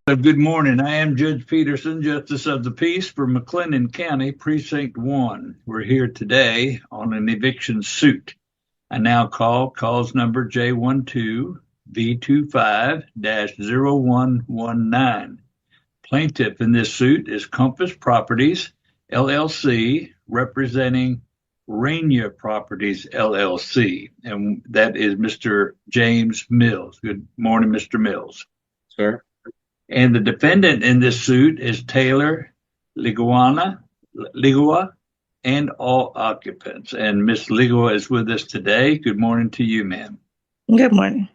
Good morning. I am Judge Peterson, Justice of the Peace for McLennan County, Precinct 1. We're here today on an eviction suit. I now call cause number J12V25-0119. Plaintiff in this suit is Compass Properties, LLC, representing Rainier Properties, LLC, and that is Mr. James Mills. Good morning, Mr. Mills. Sir. And the defendant in this suit is Taylor Ligua and all occupants. And Miss Ligua is with us today. Good morning to you, ma'am. Good morning.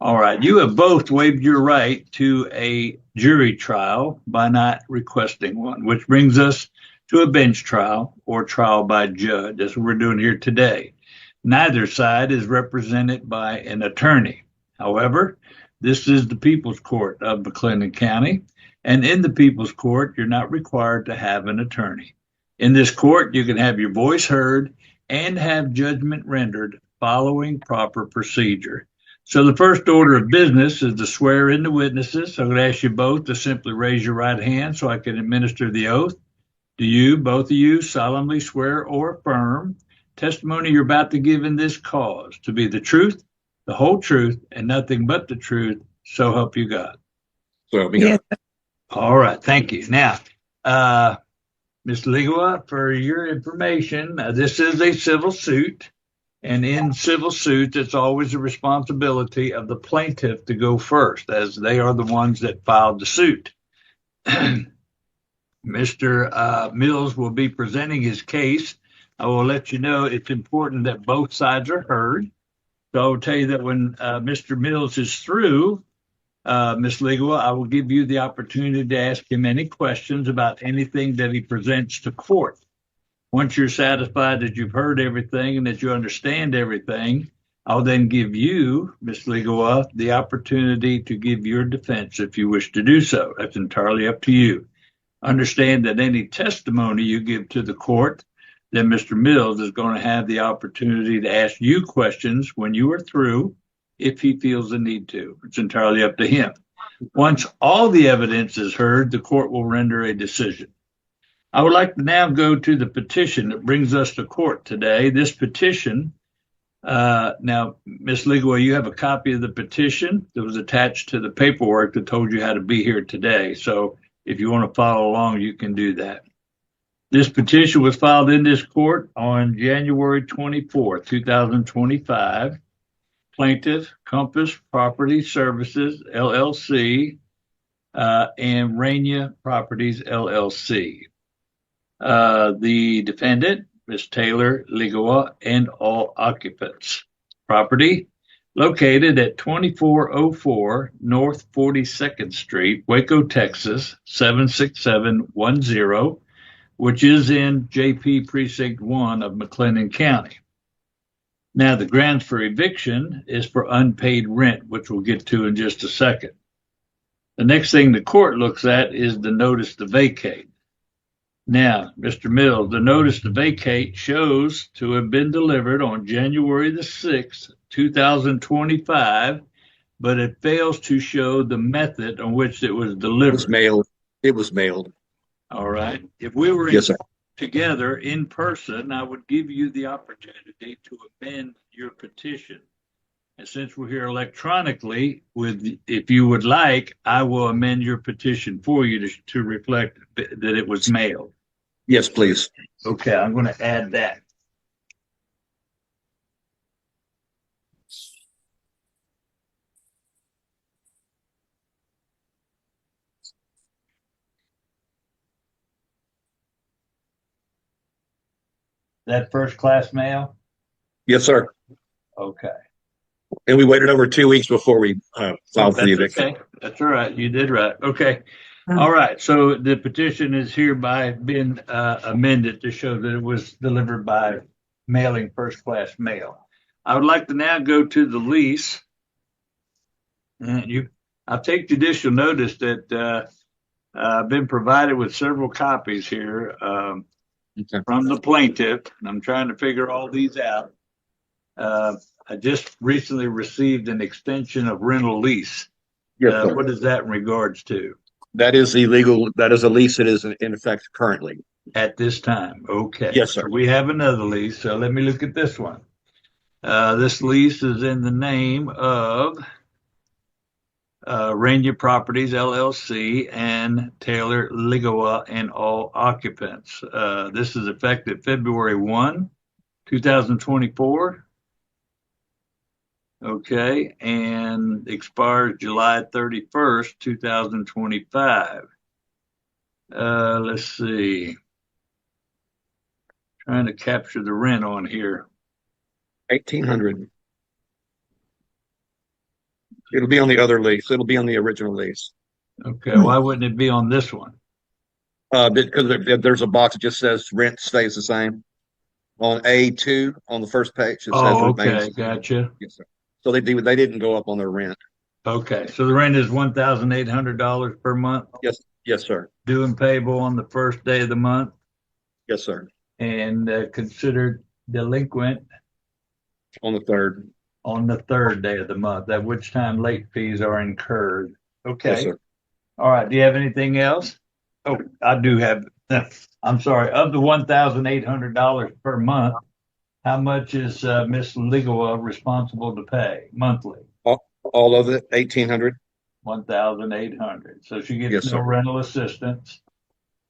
All right. You have both waived your right to a jury trial by not requesting one, which brings us to a bench trial or trial by judge. That's what we're doing here today. Neither side is represented by an attorney. However, this is the People's Court of McLennan County, and in the People's Court, you're not required to have an attorney. In this court, you can have your voice heard and have judgment rendered following proper procedure. So the first order of business is to swear in the witnesses. So I'm going to ask you both to simply raise your right hand so I can administer the oath. Do you, both of you, solemnly swear or affirm testimony you're about to give in this cause to be the truth, the whole truth, and nothing but the truth, so help you God? So help me God. Yes. All right, thank you. Now, Ms. Ligua, for your information, this is a civil suit, and in civil suits, it's always the responsibility of the plaintiff to go first, as they are the ones that filed the suit. Mr. Mills will be presenting his case. I will let you know it's important that both sides are heard. So I'll tell you that when Mr. Mills is through, Ms. Ligua, I will give you the opportunity to ask him any questions about anything that he presents to court. Once you're satisfied that you've heard everything and that you understand everything, I'll then give you, Ms. Ligua, the opportunity to give your defense if you wish to do so. That's entirely up to you. Understand that any testimony you give to the court, then Mr. Mills is going to have the opportunity to ask you questions when you are through, if he feels the need to. It's entirely up to him. Once all the evidence is heard, the court will render a decision. I would like to now go to the petition that brings us to court today. This petition, now, Ms. Ligua, you have a copy of the petition that was attached to the paperwork that told you how to be here today. So if you want to follow along, you can do that. This petition was filed in this court on January 24, 2025. Plaintiff, Compass Property Services, LLC, and Rainier Properties, LLC. The defendant, Ms. Taylor Ligua, and all occupants. Property located at 2404 North 42nd Street, Waco, Texas, 76710. Which is in JP Precinct 1 of McLennan County. Now, the grounds for eviction is for unpaid rent, which we'll get to in just a second. The next thing the court looks at is the notice to vacate. Now, Mr. Mills, the notice to vacate shows to have been delivered on January the 6th, 2025, but it fails to show the method on which it was delivered. It was mailed. All right. If we were together in person, I would give you the opportunity to amend your petition. And since we're here electronically, if you would like, I will amend your petition for you to reflect that it was mailed. Yes, please. Okay, I'm going to add that. That first class mail? Yes, sir. Okay. And we waited over 2 weeks before we filed for the eviction. Okay. That's all right. You did right. Okay. All right. So the petition is hereby been amended to show that it was delivered by mailing first class mail. I would like to now go to the lease. And I take judicial notice that I've been provided with several copies here. From the plaintiff, and I'm trying to figure all these out. I just recently received an extension of rental lease. Yes, sir. What is that in regards to? That is illegal. That is a lease that is in effect currently. At this time. Okay. Yes, So sir. we have another lease. So let me look at this one. This lease is in the name of Rainier Properties LLC and Taylor Ligawa and all occupants. This is effective February 1, 2024. Okay, and expires July 31st, 2025. Let's see. Trying to capture the rent on here. 1,800. It'll be on the other lease. It'll be on the original lease. Okay, why wouldn't it be on this one? Because there's a box that just says rent stays the same. On A2 on the first page, it says Oh, remains. okay, gotcha. Yes, sir. So they didn't go up on their rent. Okay, so the rent is $1,800 per month, Yes, yes, sir. due and payable on the first day of the month, Yes, sir. and considered delinquent On the third. on the third day of the month, at which time late fees are incurred. Yes, Okay. sir. All right. Do you have anything else? Oh, I do have. I'm sorry. Of the $1,800 per month, how much is Miss Ligawa responsible to pay monthly? All of it, 1,800. 1,800. So she gets Yes, no sir. rental assistance.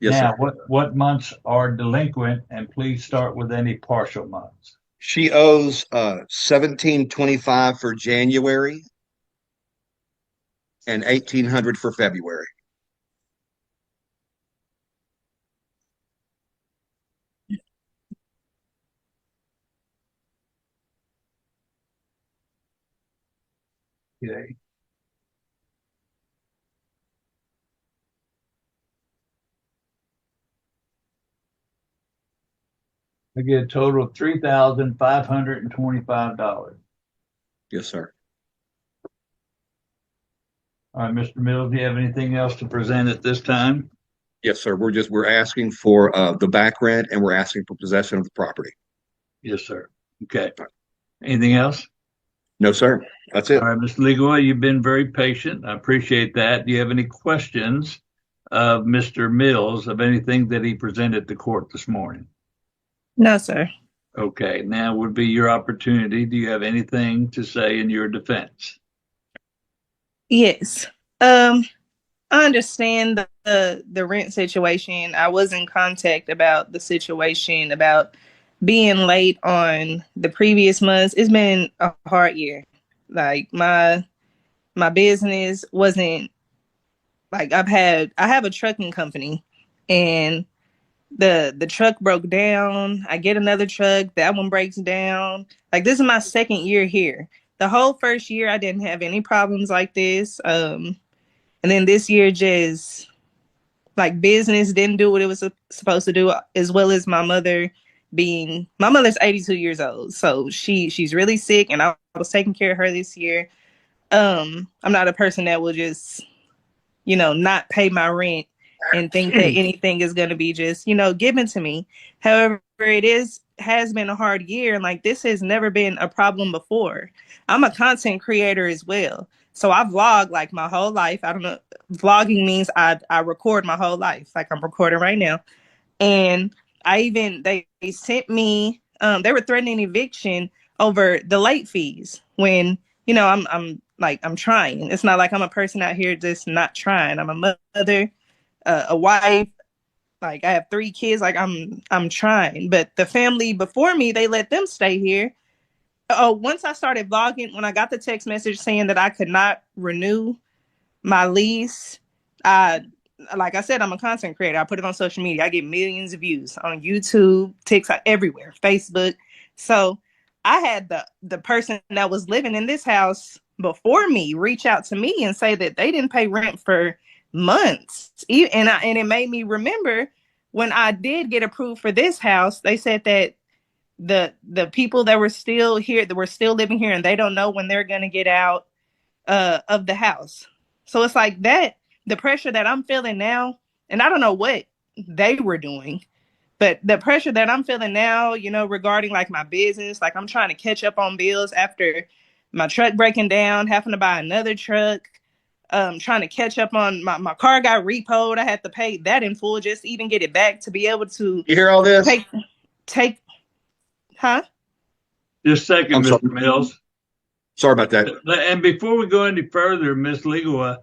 Yes, Now, sir. what months are delinquent? And please start with any partial months. She owes 1,725 for January and 1,800 for February. Okay. I get a total of $3,525. Yes, sir. All right, Mr. Mills, do you have anything else to present at this time? Yes, sir. We're asking for the back rent and we're asking for possession of the property. Yes, sir. Okay. Anything else? No, sir. That's All it. right, Mr. Legoy, you've been very patient. I appreciate that. Do you have any questions of Mr. Mills of anything that he presented to court this morning? No, sir. Okay, now would be your opportunity. Do you have anything to say in your defense? Yes. I understand the rent situation. I was in contact about the situation about being late on the previous months. It's been a hard year. Like my business wasn't like I have a trucking company and the truck broke down. I get another truck, that one breaks down. Like this is my second year here. The whole first year I didn't have any problems like this. And then this year just like business didn't do what it was supposed to do, as well as my mother's 82 years old. So she's really sick and I was taking care of her this year. I'm not a person that will just, not pay my rent and think that anything is going to be just, given to me. However, has been a hard year. And like, this has never been a problem before. I'm a content creator as well. So I vlog like my whole life. I don't know. Vlogging means I record my whole life. Like I'm recording right now. And they sent me, they were threatening eviction over the late fees when, I'm trying. It's not like I'm a person out here just not trying. I'm a mother, a wife. Like I have 3 kids. Like I'm trying. But the family before me, they let them stay here. Oh, once I started vlogging, when I got the text message saying that I could not renew my lease, like I said, I'm a content creator. I put it on social media. I get millions of views on YouTube, TikTok, everywhere, Facebook. So I had the person that was living in this house before me reach out to me and say that they didn't pay rent for months. And it made me remember when I did get approved for this house, they said that the people that were still here, that were still living here, and they don't know when they're going to get out of the house. So it's like that, the pressure that I'm feeling now, and I don't know what they were doing, but the pressure that I'm feeling now, regarding like my business, like I'm trying to catch up on bills after my truck breaking down, having to buy another truck. trying to catch up on my car got repoed. I had to pay that in full just to even get it back to be able to You hear all this? take, huh? Just a second, I'm sorry. Mr. Mills. Sorry about that. And before we go any further, Ms. Ligua,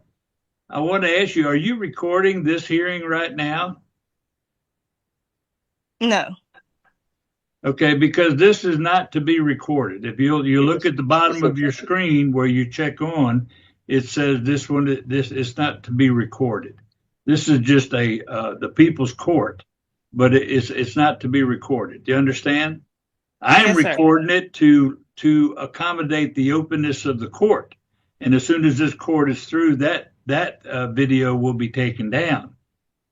I want to ask you, are you recording this hearing right now? No. Okay, because this is not to be recorded. If you look at the bottom of your screen where you check on, it says this is not to be recorded. This is just the people's court, but it's not to be recorded. Do you understand? I am Yes, sir. recording it to accommodate the openness of the court, and as soon as this court is through, that video will be taken down.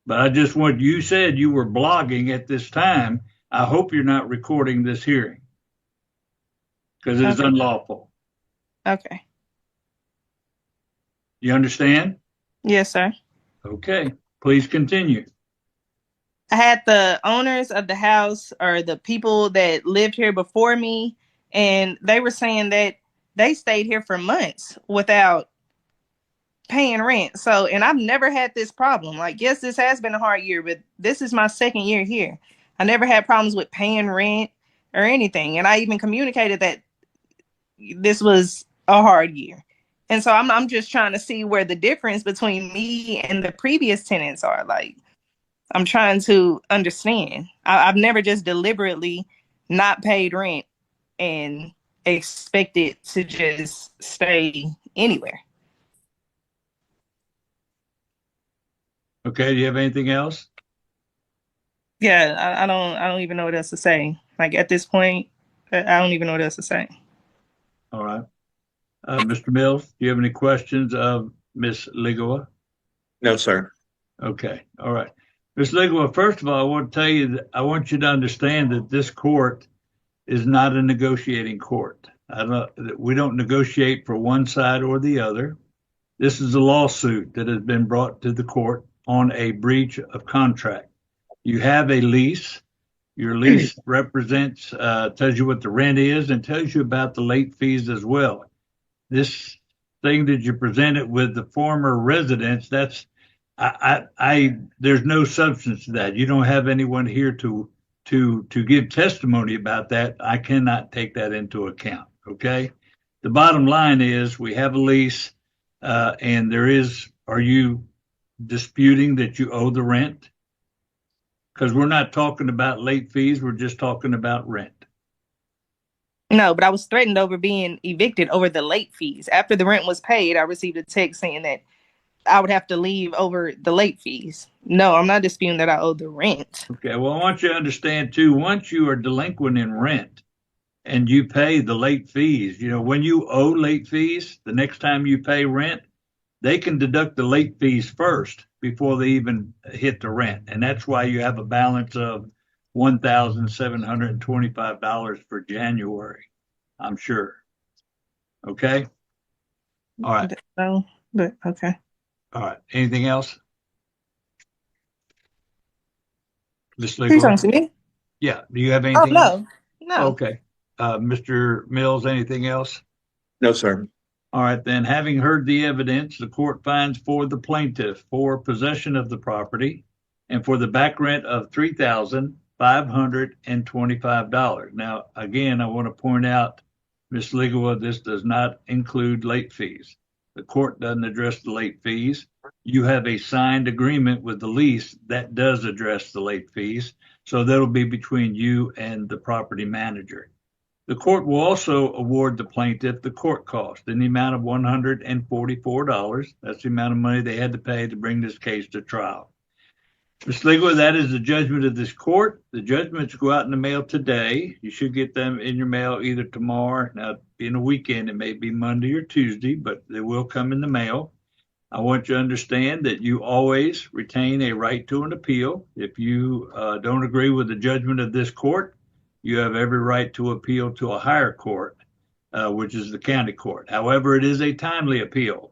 But I just want, you said you were blogging at this time. I hope you're not recording this hearing because it's Okay. unlawful. Okay. You understand? Yes, sir. Okay, please continue. I had the owners of the house or the people that lived here before me, and they were saying that they stayed here for months without paying rent. So, and I've never had this problem. Like, yes, this has been a hard year, but this is my second year here. I never had problems with paying rent or anything. And I even communicated that this was a hard year. And so I'm just trying to see where the difference between me and the previous tenants are. Like, I'm trying to understand. I've never just deliberately not paid rent and expected to just stay anywhere. Okay, do you have anything else? Yeah, I don't even know what else to say. Like at this point, I don't even know what else to say. All right. Mr. Mills, do you have any questions of Ms. Ligua? No, sir. Okay, all right. Ms. Ligua, first of all, I want to tell you that I want you to understand that this court is not a negotiating court. We don't negotiate for one side or the other. This is a lawsuit that has been brought to the court on a breach of contract. You have a lease. Your lease represents, tells you what the rent is and tells you about the late fees as well. This thing that you presented with the former residents, there's no substance to that. You don't have anyone here to give testimony about that. I cannot take that into account. Okay. The bottom line is we have a lease, and are you disputing that you owe the rent? Because we're not talking about late fees. We're just talking about rent. No, but I was threatened over being evicted over the late fees. After the rent was paid, I received a text saying that I would have to leave over the late fees. No, I'm not disputing that I owe the rent. Okay, well, I want you to understand too, once you are delinquent in rent and you pay the late fees, when you owe late fees, the next time you pay rent, they can deduct the late fees first before they even hit the rent. And that's why you have a balance of $1,725 for January, I'm sure. Okay? All right. No, but okay. All right. Anything else? Ms. Are you talking to Ligua? me? Yeah. Do you have Oh, anything else? no. Okay. Mr. Mills, anything else? No, sir. All right, then, having heard the evidence, the court finds for the plaintiff for possession of the property and for the back rent of $3,525. Now, again, I want to point out, Ms. Ligua, this does not include late fees. The court doesn't address the late fees. You have a signed agreement with the lease that does address the late fees, so that'll be between you and the property manager. The court will also award the plaintiff the court cost in the amount of $144. That's the amount of money they had to pay to bring this case to trial. Ms. Ligua, that is the judgment of this court. The judgments go out in the mail today. You should get them in your mail either tomorrow. Now, being a weekend, it may be Monday or Tuesday, but they will come in the mail. I want you to understand that you always retain a right to an appeal. If you don't agree with the judgment of this court, you have every right to appeal to a higher court, which is the county court. However, it is a timely appeal.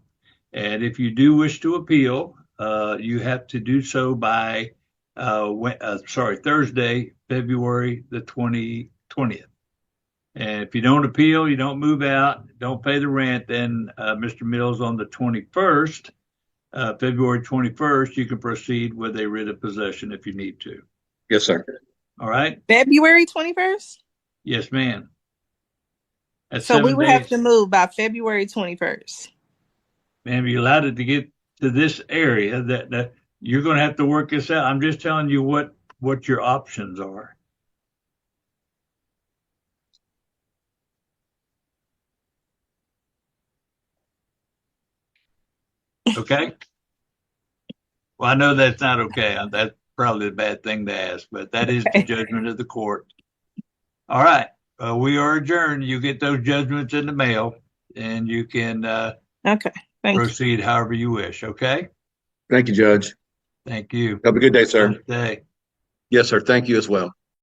And if you do wish to appeal, you have to do so by Thursday, February the 20th. And if you don't appeal, you don't move out, don't pay the rent, then Mr. Mills on the 21st, February 21st, you can proceed with a writ of possession if you need to. Yes, sir. All right? February 21st? Yes, ma'am. That's So we 7 would days. have to move by February 21st. Ma'am, you allowed it to get to this area that you're going to have to work this out. I'm just telling you what your options are. Okay? Well, I know that's not okay. That's probably a bad thing to ask, but that is the judgment of the court. All right. We are adjourned. You get those judgments in the mail, and you can Okay. Thank you. proceed however you wish. Okay? Thank you, Judge. Thank you. Have a good day, sir. Good day. Yes, sir. Thank you as well.